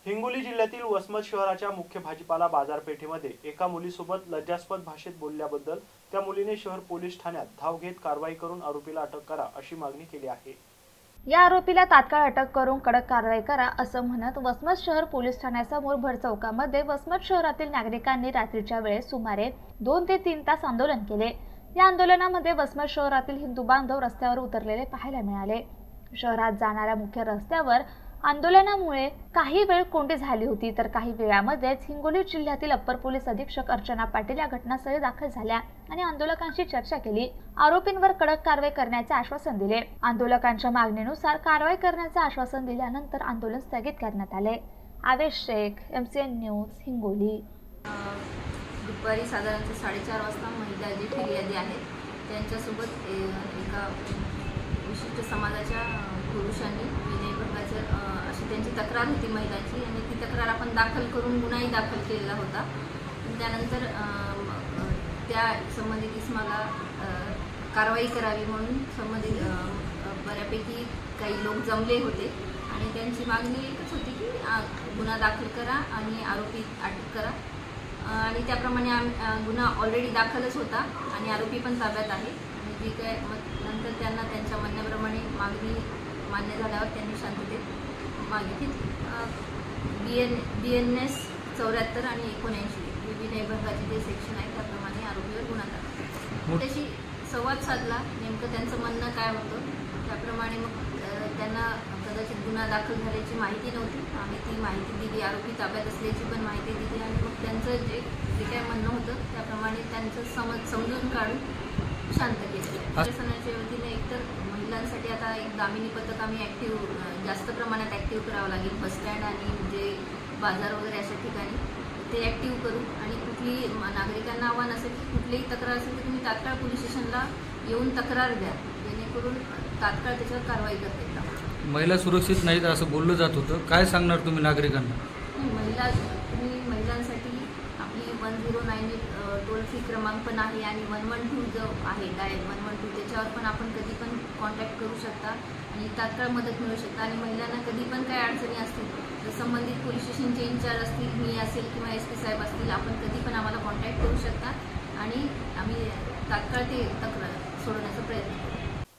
हिंगोली जिल्ह्यातील वसमत शहराच्या मुख्य भाजीपाला बाजारपेठेमध्ये एका मुलीसोबत लज्जास्पद भाषेत बोलल्याबद्दल त्या मुलीने शहर पोलीस ठाण्यात धाव घेत कारवाई करून आरोपीला अटक करा अशी मागणी केली आहे। या आरोपीला तात्काळ अटक करून कडक कारवाई करा असं म्हणत वसमत शहर पोलीस ठाण्यासमोर भर चौकामध्ये वसमत शहरातील नागरिकांनी रात्रीच्या वेळेस सुमारे 2 ते 3 तास आंदोलन केले। या आंदोलनामध्ये वसमत शहरातील हिंदू बांधव रस्त्यावर उतरलेले पाहायला मिळाले। शहरात जाणाऱ्या मुख्य रस्त्यावर आंदोलनामुळे काही वेळ कोंडी झाली होती, तर काही वेळामध्येच हिंगोली जिल्ह्यातील अप्पर पोलीस अधीक्षक अर्चना पाटील या घटनास्थळी दाखल झाल्या आणि आंदोलकांशी चर्चा केली। आरोपींवर कडक कारवाई करण्याचे आश्वासन दिले। आंदोलकांच्या मागणीनुसार कारवाई करण्याचे आश्वासन दिल्यानंतर आंदोलन स्थगित करण्यात आले। आवेश शेख, MCN न्यूज, हिंगोली। दुपारी साधारणतः 4:30 वाजता महिला जी फिर्यादी आहेत त्यांच्यासोबत एका विशिष्ट समाजाच्या पुरुषांनी विनय भंगाचं अशी त्यांची तक्रार होती महिलांची, आणि ती तक्रार आपण दाखल करून गुन्हाही दाखल केलेला होता। त्यानंतर त्या संबंधित इसमाला कारवाई करावी म्हणून संबंधित बऱ्यापैकी काही लोक जमले होते आणि त्यांची मागणी एकच होती की गुन्हा दाखल करा आणि आरोपी अटक करा, आणि त्याप्रमाणे गुन्हा ऑलरेडी दाखलच होता आणि आरोपी पण ताब्यात आहे। आणि जी काय नंतर त्यांना त्यांच्या म्हणण्याप्रमाणे मागणी मान्य झाल्यावर त्यांनी शांततेत मागितली। BNS 74 आणि 79 विनय भंगाचे जे सेक्शन आहे त्याप्रमाणे आरोपीवर गुन्हा दाखल। त्याशी संवाद साधला, नेमकं त्यांचं म्हणणं काय होतं त्याप्रमाणे मग त्यांना कदाचित गुन्हा दाखल झाल्याची माहिती नव्हती, आम्ही ती माहिती दिली, आरोपी ताब्यात असल्याची पण माहिती दिली, आणि मग त्यांचं जे काय म्हणणं होतं त्याप्रमाणे त्यांचं समजून काढून शांत केलं। प्रशासनाच्या वतीने एकतर महिलांसाठी आता एक दामिनी पथक आम्ही जास्त प्रमाणात ॲक्टिव्ह करावं लागेल। बस स्टँड आणि जे बाजार वगैरे अशा ठिकाणी ते ॲक्टिव्ह करू, आणि कुठलीही नागरिकांना आव्हान असेल की कुठलीही तक्रार असेल तर तुम्ही तात्काळ पोलीस स्टेशनला येऊन तक्रार द्या, जेणेकरून तात्काळ त्याच्यावर कारवाई करता येईल। महिला सुरक्षित नाहीत असं बोललं जात होतं, काय सांगणार तुम्ही नागरिकांना? महिलांसाठी आपली 1098 टोल फ्री क्रमांक पण आहे, आणि 112 जो आहे डायल 112 त्याच्यावर पण आपण कधी पण कॉन्टॅक्ट करू शकता आणि तात्काळ मदत मिळू शकता। आणि महिलांना कधी पण काही अडचणी असतील तर संबंधित पोलीस स्टेशनचे इंचार्ज असतील, मी असेल किंवा SP साहेब असतील, आपण कधी पण आम्हाला कॉन्टॅक्ट करू शकता आणि आम्ही तात्काळ ते तक्रार सोडवण्याचा प्रयत्न करू।